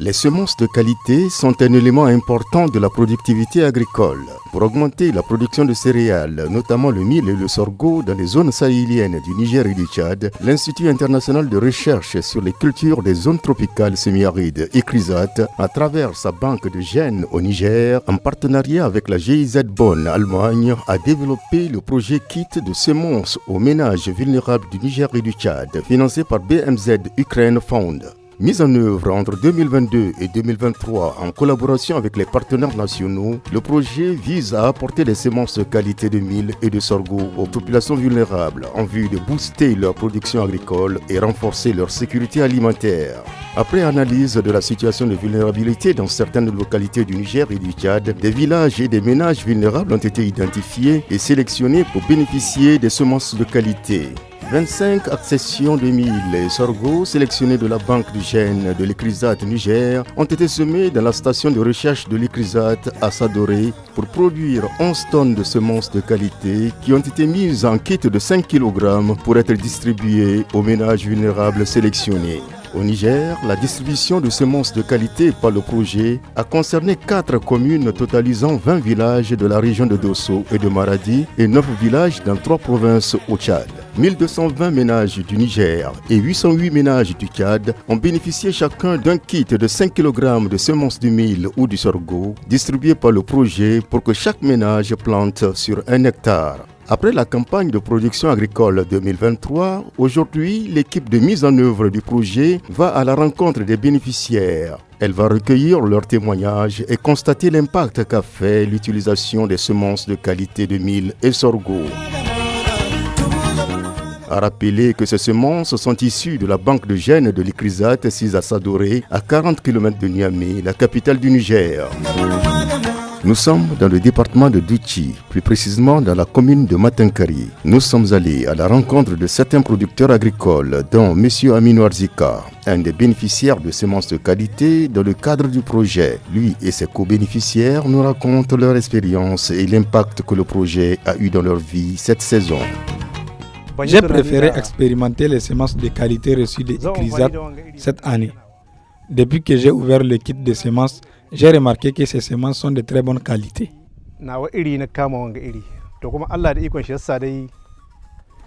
Les semences de qualité sont un élément important de la productivité agricole. Pour augmenter la production de céréales, notamment le mil et le sorgho dans les zones sahéliennes du Niger et du Tchad, l'Institut international de recherche sur les cultures des zones tropicales semi-arides, ICRISAT, à travers sa banque de gènes au Niger, en partenariat avec la GIZ Bonn, Allemagne, a développé le projet Kit de semences aux ménages vulnérables du Niger et du Tchad, financé par BMZ Ukraine Fund. Mise en œuvre entre 2022 et 2023 en collaboration avec les partenaires nationaux, le projet vise à apporter des semences de qualité de mil et de sorgho aux populations vulnérables en vue de booster leur production agricole et renforcer leur sécurité alimentaire. Après analyse de la situation de vulnérabilité dans certaines localités du Niger et du Tchad, des villages et des ménages vulnérables ont été identifiés et sélectionnés pour bénéficier des semences de qualité. 25 accessions de mil et sorgho sélectionnés de la banque du gène de l'ICRISAT Niger ont été semées dans la station de recherche de l'ICRISAT à Sadoré pour produire 11 tonnes de semences de qualité qui ont été mises en kit de 5 kg pour être distribuées aux ménages vulnérables sélectionnés. Au Niger, la distribution de semences de qualité par le projet a concerné 4 communes totalisant 20 villages de la région de Dosso et de Maradi et 9 villages dans 3 provinces au Tchad. 1220 ménages du Niger et 808 ménages du Tchad ont bénéficié chacun d'un kit de 5 kg de semences de mil ou du sorgho distribué par le projet pour que chaque ménage plante sur 1 hectare. Après la campagne de production agricole 2023, aujourd'hui, l'équipe de mise en œuvre du projet va à la rencontre des bénéficiaires. Elle va recueillir leurs témoignages et constater l'impact qu'a fait l'utilisation des semences de qualité de mil et sorgho. À rappeler que ces semences sont issues de la banque de gènes de l'ICRISAT sise à Sadoré, à 40 km de Niamey, la capitale du Niger. Nous sommes dans le département de Douchi, plus précisément dans la commune de Matankari. Nous sommes allés à la rencontre de certains producteurs agricoles, dont M. Aminou Arzika, un des bénéficiaires de semences de qualité dans le cadre du projet. Lui et ses co-bénéficiaires nous racontent leur expérience et l'impact que le projet a eu dans leur vie cette saison. J'ai préféré expérimenter les semences de qualité reçues de ICRISAT cette année. Depuis que j'ai ouvert le kit de semences, j'ai remarqué que ces semences sont de très bonne qualité.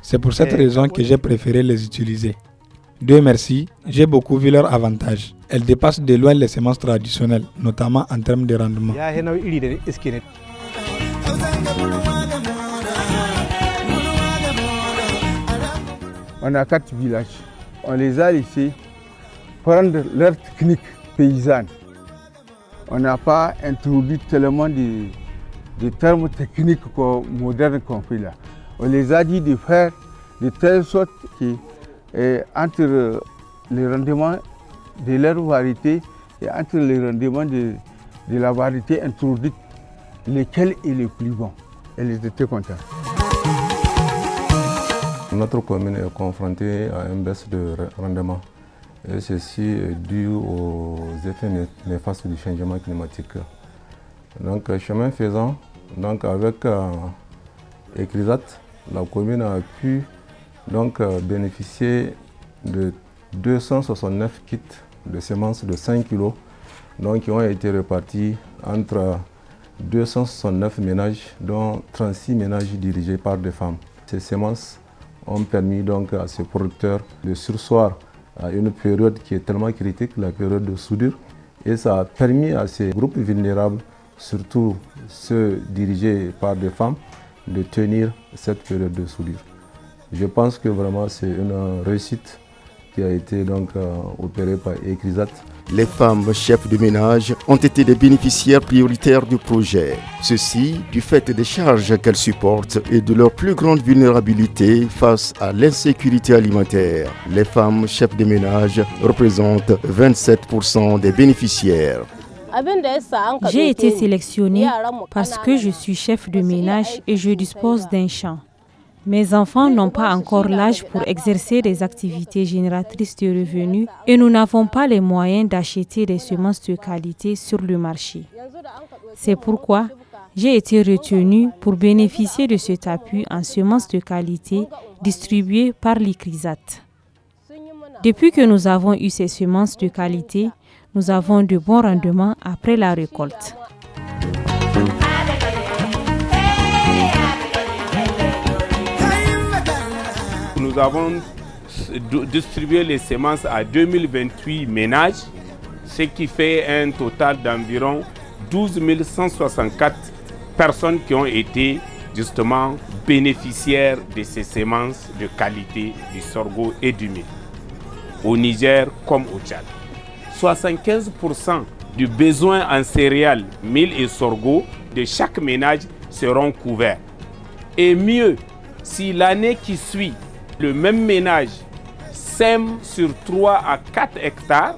C'est pour cette raison que j'ai préféré les utiliser. Dieu merci, j'ai beaucoup vu leurs avantages. Elles dépassent de loin les semences traditionnelles, notamment en termes de rendement. On a 4 villages. On les a laissés prendre leur technique paysanne. On n'a pas introduit tellement de termes techniques modernes qu'on fait là. On les a dit de faire de telle sorte que entre les rendements de leur variété et entre les rendements de la variété introduite, lequel est le plus bon. Et ils étaient contents. Notre commune est confrontée à une baisse de rendement. Et ceci est dû aux effets néfastes du changement climatique. Donc, chemin faisant, donc avec ICRISAT, la commune a pu bénéficier de 269 kits de semences de 5 kg qui ont été répartis entre 269 ménages, dont 36 ménages dirigés par des femmes. Ces semences ont permis donc à ces producteurs de surseoir à une période qui est tellement critique, la période de soudure, et ça a permis à ces groupes vulnérables, surtout ceux dirigés par des femmes, de tenir cette période de soudure. Je pense que vraiment c'est une réussite qui a été opérée par ICRISAT. Les femmes chefs de ménage ont été des bénéficiaires prioritaires du projet. Ceci du fait des charges qu'elles supportent et de leur plus grande vulnérabilité face à l'insécurité alimentaire. Les femmes chefs de ménage représentent 27% des bénéficiaires. J'ai été sélectionnée parce que je suis chef de ménage et je dispose d'un champ. Mes enfants n'ont pas encore l'âge pour exercer des activités génératrices de revenus et nous n'avons pas les moyens d'acheter des semences de qualité sur le marché. C'est pourquoi j'ai été retenue pour bénéficier de cet appui en semences de qualité distribuées par l'ICRISAT. Depuis que nous avons eu ces semences de qualité, nous avons de bons rendements après la récolte. Nous avons distribué les semences à 2028 ménages, ce qui fait un total d'environ 12 164 personnes qui ont été justement bénéficiaires de ces semences de qualité du sorgho et du mil, au Niger comme au Tchad. 75% du besoin en céréales, mil et sorgho de chaque ménage seront couverts. Et mieux, si l'année qui suit, le même ménage sème sur 3 à 4 hectares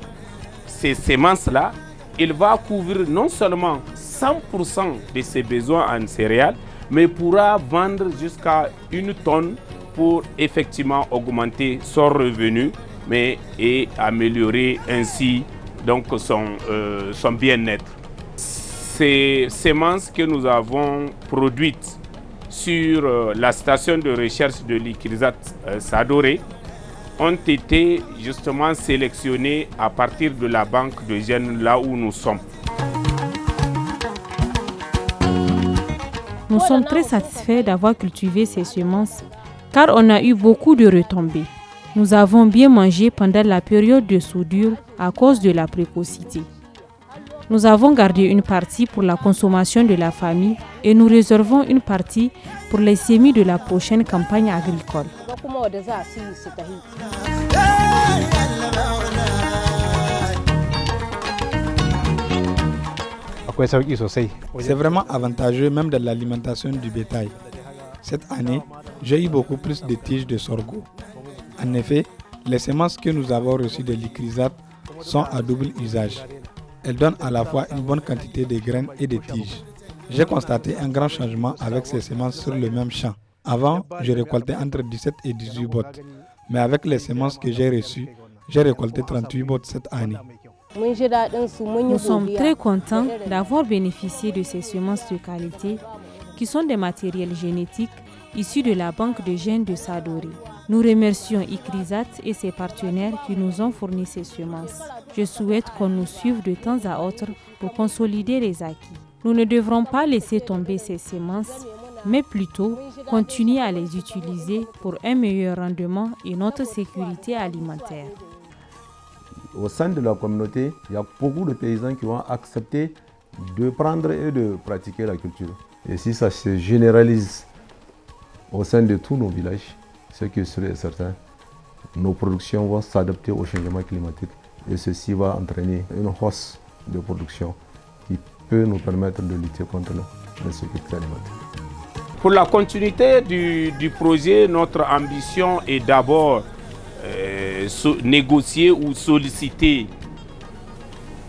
ces semences-là, il va couvrir non seulement 100% de ses besoins en céréales, mais pourra vendre jusqu'à 1 tonne pour effectivement augmenter son revenu et améliorer ainsi donc son bien-être. Ces semences que nous avons produites sur la station de recherche de l'ICRISAT Sadoré ont été justement sélectionnées à partir de la banque de jeunes là où nous sommes. Nous sommes très satisfaits d'avoir cultivé ces semences car on a eu beaucoup de retombées. Nous avons bien mangé pendant la période de soudure à cause de la précocité. Nous avons gardé une partie pour la consommation de la famille et nous réservons une partie pour les semis de la prochaine campagne agricole. C'est vraiment avantageux même dans l'alimentation du bétail. Cette année, j'ai eu beaucoup plus de tiges de sorgho. En effet, les semences que nous avons reçues de l'ICRISAT sont à double usage. Elles donnent à la fois une bonne quantité de graines et de tiges. J'ai constaté un grand changement avec ces semences sur le même champ. Avant, je récoltais entre 17 et 18 bottes. Mais avec les semences que j'ai reçues, j'ai récolté 38 bottes cette année. Nous sommes très contents d'avoir bénéficié de ces semences de qualité qui sont des matériels génétiques issus de la banque de gènes de Sadoré. Nous remercions ICRISAT et ses partenaires qui nous ont fourni ces semences. Je souhaite qu'on nous suive de temps à autre pour consolider les acquis. Nous ne devrons pas laisser tomber ces semences, mais plutôt continuer à les utiliser pour un meilleur rendement et notre sécurité alimentaire. Au sein de la communauté, il y a beaucoup de paysans qui ont accepté de prendre et de pratiquer la culture. Et si ça se généralise au sein de tous nos villages, ce qui est sûr et certain, nos productions vont s'adapter au changement climatique et ceci va entraîner une hausse de production qui peut nous permettre de lutter contre l'insécurité alimentaire. Pour la continuité du projet, notre ambition est d'abord négocier ou solliciter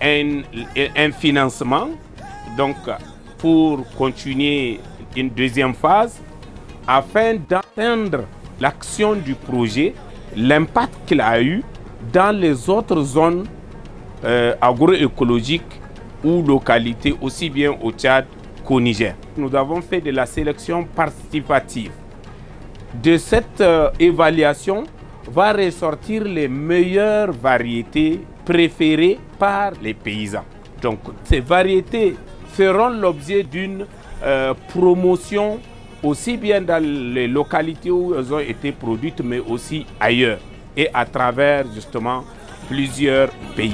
un financement donc, pour continuer une deuxième phase afin d'atteindre l'action du projet, l'impact qu'il a eu dans les autres zones agroécologiques ou localités, aussi bien au Tchad qu'au Niger. Nous avons fait de la sélection participative. De cette évaluation va ressortir les meilleures variétés préférées par les paysans. Donc ces variétés feront l'objet d'une promotion aussi bien dans les localités où elles ont été produites, mais aussi ailleurs et à travers justement plusieurs pays.